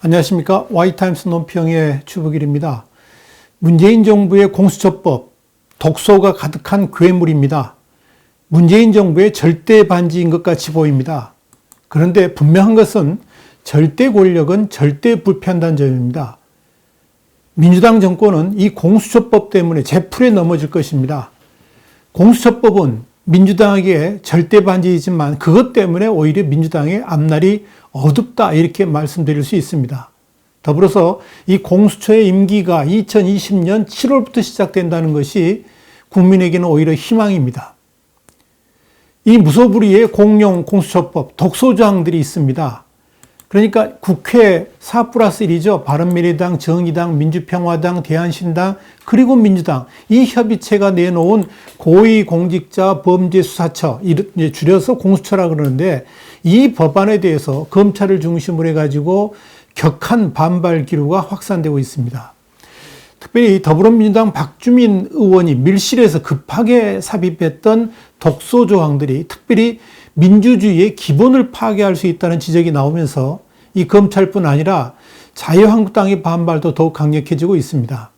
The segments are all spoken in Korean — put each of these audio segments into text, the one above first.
안녕하십니까. Y타임스 논평의 주북일입니다. 문재인 정부의 공수처법, 독소가 가득한 괴물입니다. 문재인 정부의 절대 반지인 것 같이 보입니다. 그런데 분명한 것은 절대 권력은 절대 불패한다는 점입니다. 민주당 정권은 이 공수처법 때문에 제풀에 넘어질 것입니다. 공수처법은 민주당에게 절대 반지이지만 그것 때문에 오히려 민주당의 앞날이 어둡다 이렇게 말씀드릴 수 있습니다. 더불어서 이 공수처의 임기가 2020년 7월부터 시작된다는 것이 국민에게는 오히려 희망입니다. 이 무소불위의 공용 공수처법 독소조항들이 있습니다. 그러니까 국회 4+1이죠. 바른미래당, 정의당, 민주평화당, 대한신당, 그리고 민주당. 이 협의체가 내놓은 고위공직자범죄수사처, 줄여서 공수처라 그러는데 이 법안에 대해서 검찰을 중심으로 해가지고 격한 반발 기류가 확산되고 있습니다. 특별히 더불어민주당 박주민 의원이 밀실에서 급하게 삽입했던 독소조항들이 특별히 민주주의의 기본을 파괴할 수 있다는 지적이 나오면서 이 검찰뿐 아니라 자유한국당의 반발도 더욱 강력해지고 있습니다.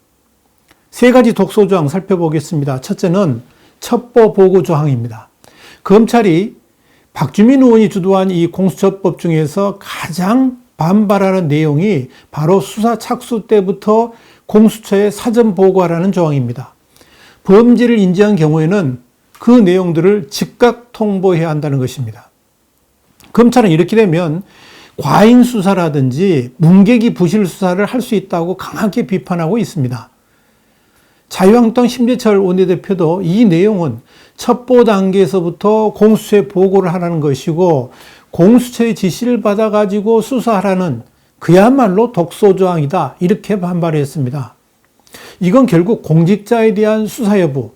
세 가지 독소조항 살펴보겠습니다. 첫째는 첩보보고조항입니다. 검찰이 박주민 의원이 주도한 이 공수처법 중에서 가장 반발하는 내용이 바로 수사 착수 때부터 공수처에 사전 보고하라는 조항입니다. 범죄를 인지한 경우에는 그 내용들을 즉각 통보해야 한다는 것입니다. 검찰은 이렇게 되면 과잉 수사라든지 문객이 부실 수사를 할 수 있다고 강하게 비판하고 있습니다. 자유한국당 심재철 원내대표도 이 내용은 첩보 단계에서부터 공수처에 보고를 하라는 것이고 공수처의 지시를 받아가지고 수사하라는 그야말로 독소조항이다 이렇게 반발했습니다. 이건 결국 공직자에 대한 수사 여부,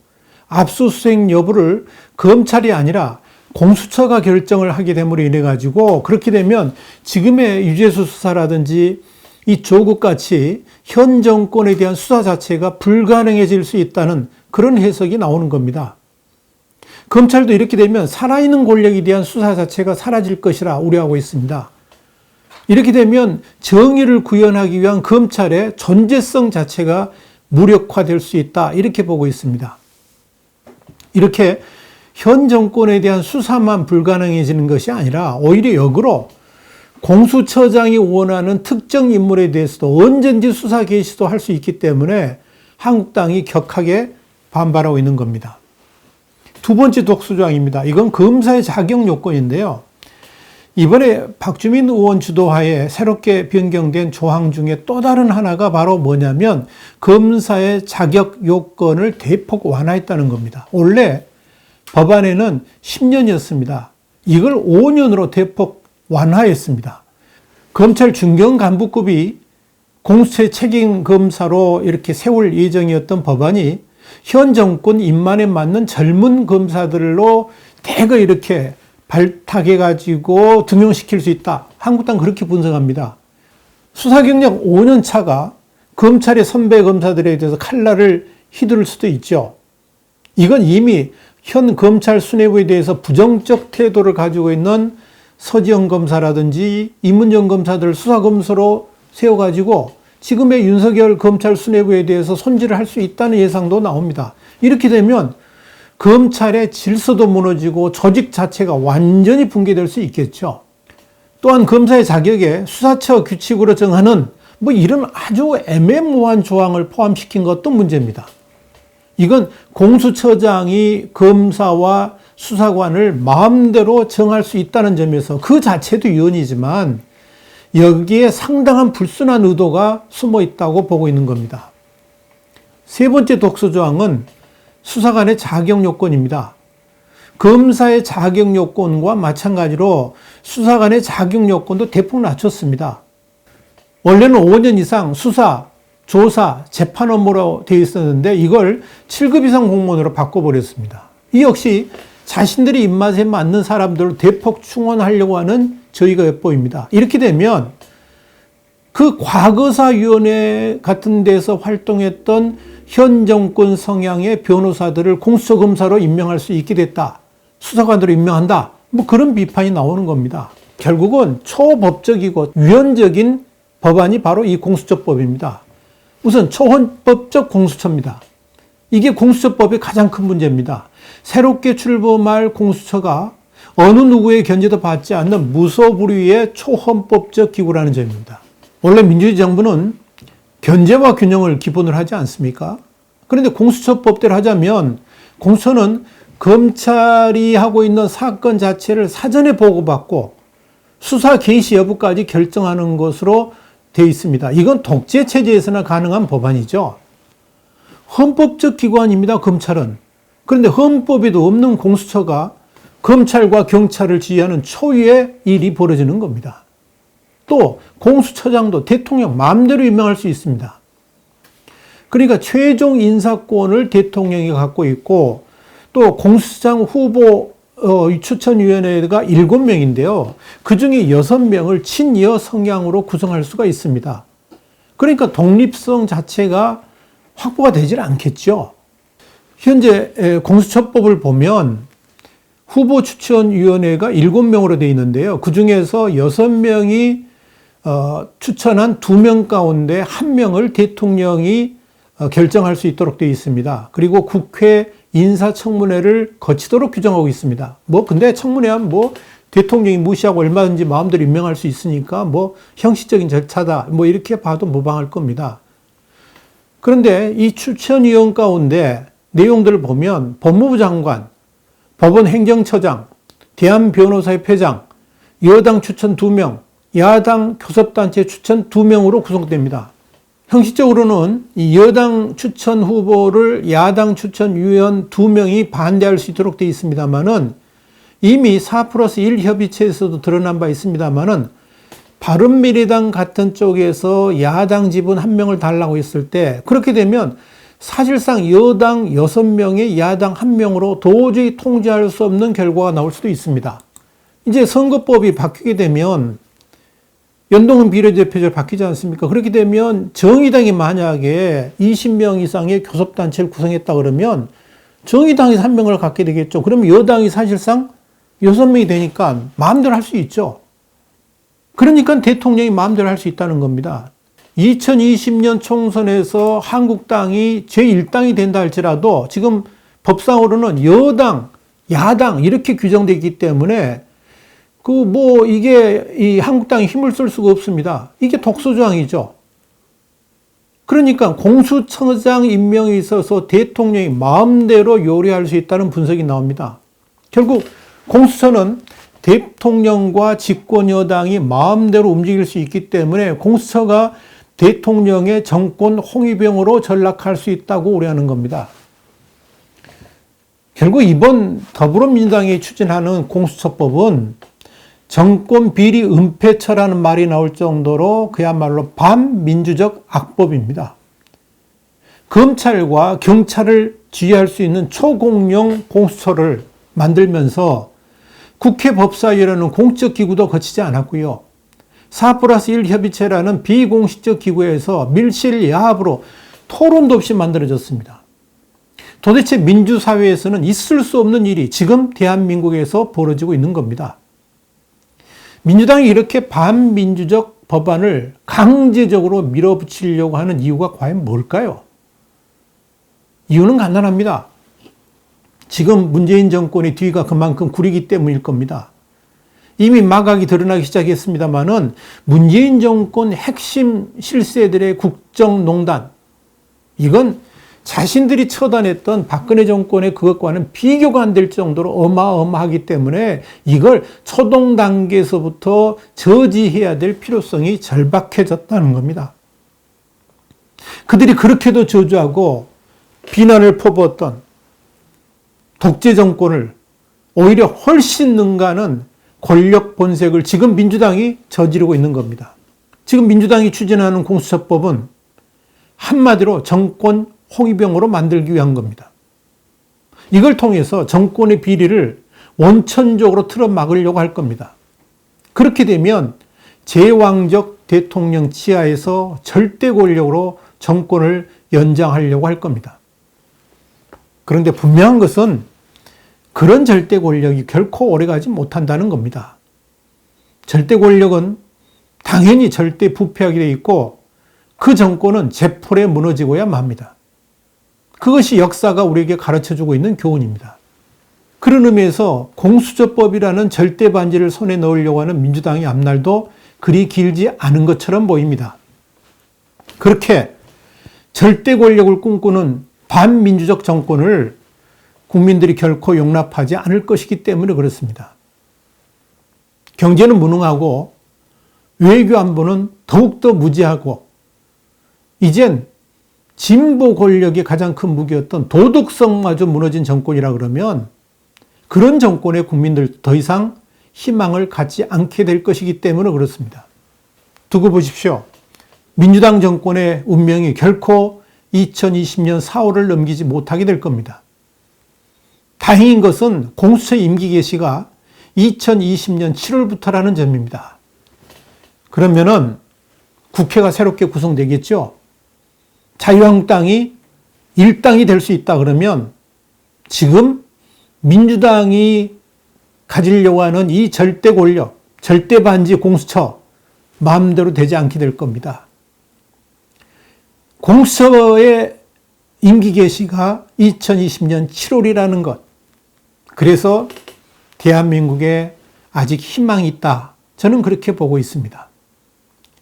압수수색 여부를 검찰이 아니라 공수처가 결정을 하게 됨으로 인해 가지고 그렇게 되면 지금의 유죄수 수사라든지 이 조국같이 현 정권에 대한 수사 자체가 불가능해질 수 있다는 그런 해석이 나오는 겁니다. 검찰도 이렇게 되면 살아있는 권력에 대한 수사 자체가 사라질 것이라 우려하고 있습니다. 이렇게 되면 정의를 구현하기 위한 검찰의 존재성 자체가 무력화될 수 있다 이렇게 보고 있습니다. 이렇게 현 정권에 대한 수사만 불가능해지는 것이 아니라 오히려 역으로 공수처장이 원하는 특정 인물에 대해서도 언제든지 수사 개시도 할 수 있기 때문에 한국당이 격하게 반발하고 있는 겁니다. 두 번째 독소조항입니다. 이건 검사의 자격 요건인데요. 이번에 박주민 의원 주도하에 새롭게 변경된 조항 중에 또 다른 하나가 바로 뭐냐면 검사의 자격 요건을 대폭 완화했다는 겁니다. 원래 법안에는 10년이었습니다. 이걸 5년으로 대폭 완화했습니다. 검찰 중견 간부급이 공수처 책임 검사로 이렇게 세울 예정이었던 법안이 현 정권 입맛에 맞는 젊은 검사들로 대거 이렇게 발탁해가지고 등용시킬 수 있다. 한국당 그렇게 분석합니다. 수사 경력 5년 차가 검찰의 선배 검사들에 대해서 칼날을 휘두를 수도 있죠. 이건 이미 현 검찰 수뇌부에 대해서 부정적 태도를 가지고 있는 서지영 검사라든지 이문정 검사들을 수사검사로 세워가지고 지금의 윤석열 검찰 수뇌부에 대해서 손질을 할 수 있다는 예상도 나옵니다. 이렇게 되면 검찰의 질서도 무너지고 조직 자체가 완전히 붕괴될 수 있겠죠. 또한 검사의 자격에 수사처 규칙으로 정하는 이런 아주 애매모호한 조항을 포함시킨 것도 문제입니다. 이건 공수처장이 검사와 수사관을 마음대로 정할 수 있다는 점에서 그 자체도 유언이지만 여기에 상당한 불순한 의도가 숨어 있다고 보고 있는 겁니다. 세 번째 독소조항은 수사관의 자격 요건입니다. 검사의 자격 요건과 마찬가지로 수사관의 자격 요건도 대폭 낮췄습니다. 원래는 5년 이상 수사, 조사, 재판 업무로 되어 있었는데 이걸 7급 이상 공무원으로 바꿔버렸습니다. 이 역시 자신들의 입맛에 맞는 사람들을 대폭 충원하려고 하는 저희가 엿보입니다. 이렇게 되면 그 과거사위원회 같은 데서 활동했던 현 정권 성향의 변호사들을 공수처 검사로 임명할 수 있게 됐다. 수사관으로 임명한다. 그런 비판이 나오는 겁니다. 결국은 초법적이고 유연적인 법안이 바로 이 공수처법입니다. 우선 초헌법적 공수처입니다. 이게 공수처법의 가장 큰 문제입니다. 새롭게 출범할 공수처가 어느 누구의 견제도 받지 않는 무소불위의 초헌법적 기구라는 점입니다. 원래 민주주의 정부는 견제와 균형을 기본으로 하지 않습니까? 그런데 공수처법대로 하자면 공수처는 검찰이 하고 있는 사건 자체를 사전에 보고받고 수사 개시 여부까지 결정하는 것으로 되어 있습니다. 이건 독재 체제에서나 가능한 법안이죠. 헌법적 기관입니다, 검찰은. 그런데 헌법에도 없는 공수처가 검찰과 경찰을 지휘하는 초유의 일이 벌어지는 겁니다. 또 공수처장도 대통령 마음대로 임명할 수 있습니다. 그러니까 최종 인사권을 대통령이 갖고 있고 또 공수처장 후보 추천위원회가 7명인데요. 그중에 6명을 친여 성향으로 구성할 수가 있습니다. 그러니까 독립성 자체가 확보가 되질 않겠죠. 현재 공수처법을 보면 후보 추천위원회가 7명으로 되어 있는데요. 그중에서 6명이 추천한 2명 가운데 1명을 대통령이 결정할 수 있도록 되어 있습니다. 그리고 국회 인사청문회를 거치도록 규정하고 있습니다. 근데 청문회하면 대통령이 무시하고 얼마든지 마음대로 임명할 수 있으니까 형식적인 절차다. 이렇게 봐도 무방할 겁니다. 그런데 이 추천위원 가운데 내용들을 보면 법무부 장관, 법원 행정처장, 대한변호사협회장, 여당 추천 2명, 야당 교섭단체 추천 2명으로 구성됩니다. 형식적으로는 이 여당 추천 후보를 야당 추천 위원 2명이 반대할 수 있도록 되어 있습니다만은 이미 4+1 협의체에서도 드러난 바 있습니다만은 바른미래당 같은 쪽에서 야당 지분 1명을 달라고 했을 때 그렇게 되면 사실상 여당 6명의 야당 1명으로 도저히 통제할 수 없는 결과가 나올 수도 있습니다. 이제 선거법이 바뀌게 되면 연동형 비례대표제로 바뀌지 않습니까? 그렇게 되면 정의당이 만약에 20명 이상의 교섭단체를 구성했다 그러면 정의당에서 1명을 갖게 되겠죠. 그러면 여당이 사실상 6명이 되니까 마음대로 할 수 있죠. 그러니까 대통령이 마음대로 할 수 있다는 겁니다. 2020년 총선에서 한국당이 제1당이 된다 할지라도 지금 법상으로는 여당, 야당 이렇게 규정되어 있기 때문에 이게 이 한국당이 힘을 쓸 수가 없습니다. 이게 독소조항이죠. 그러니까 공수처장 임명에 있어서 대통령이 마음대로 요리할 수 있다는 분석이 나옵니다. 결국 공수처는 대통령과 집권여당이 마음대로 움직일 수 있기 때문에 공수처가 대통령의 정권 홍위병으로 전락할 수 있다고 우려하는 겁니다. 결국 이번 더불어민주당이 추진하는 공수처법은 정권 비리 은폐처라는 말이 나올 정도로 그야말로 반민주적 악법입니다. 검찰과 경찰을 지휘할 수 있는 초공룡 공수처를 만들면서 국회 법사위라는 공적 기구도 거치지 않았고요. 4+1 협의체라는 비공식적 기구에서 밀실야합으로 토론도 없이 만들어졌습니다. 도대체 민주사회에서는 있을 수 없는 일이 지금 대한민국에서 벌어지고 있는 겁니다. 민주당이 이렇게 반민주적 법안을 강제적으로 밀어붙이려고 하는 이유가 과연 뭘까요? 이유는 간단합니다. 지금 문재인 정권의 뒤가 그만큼 구리기 때문일 겁니다. 이미 마각이 드러나기 시작했습니다마는 문재인 정권 핵심 실세들의 국정농단, 이건 자신들이 처단했던 박근혜 정권의 그것과는 비교가 안 될 정도로 어마어마하기 때문에 이걸 초동 단계에서부터 저지해야 될 필요성이 절박해졌다는 겁니다. 그들이 그렇게도 저주하고 비난을 퍼부었던 독재 정권을 오히려 훨씬 능가하는 권력 본색을 지금 민주당이 저지르고 있는 겁니다. 지금 민주당이 추진하는 공수처법은 한마디로 정권 홍위병으로 만들기 위한 겁니다. 이걸 통해서 정권의 비리를 원천적으로 틀어막으려고 할 겁니다. 그렇게 되면 제왕적 대통령 치하에서 절대 권력으로 정권을 연장하려고 할 겁니다. 그런데 분명한 것은 그런 절대 권력이 결코 오래가지 못한다는 겁니다. 절대 권력은 당연히 절대 부패하게 되어 있고 그 정권은 재폴에 무너지고야 맙니다. 그것이 역사가 우리에게 가르쳐주고 있는 교훈입니다. 그런 의미에서 공수처법이라는 절대 반지를 손에 넣으려고 하는 민주당의 앞날도 그리 길지 않은 것처럼 보입니다. 그렇게 절대 권력을 꿈꾸는 반민주적 정권을 국민들이 결코 용납하지 않을 것이기 때문에 그렇습니다. 경제는 무능하고 외교 안보는 더욱더 무지하고 이젠 진보 권력이 가장 큰 무기였던 도덕성마저 무너진 정권이라 그러면 그런 정권에 국민들 더 이상 희망을 갖지 않게 될 것이기 때문에 그렇습니다. 두고 보십시오. 민주당 정권의 운명이 결코 2020년 4월을 넘기지 못하게 될 겁니다. 다행인 것은 공수처 임기 개시가 2020년 7월부터라는 점입니다. 그러면은 국회가 새롭게 구성되겠죠. 자유한국당이 일당이 될 수 있다 그러면 지금 민주당이 가지려고 하는 이 절대 권력, 절대 반지 공수처 마음대로 되지 않게 될 겁니다. 공수처의 임기 개시가 2020년 7월이라는 것. 그래서 대한민국에 아직 희망이 있다. 저는 그렇게 보고 있습니다.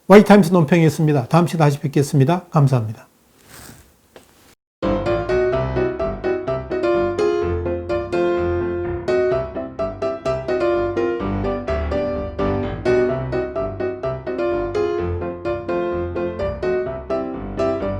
와이타임스 논평이었습니다. 다음 시간에 다시 뵙겠습니다. 감사합니다.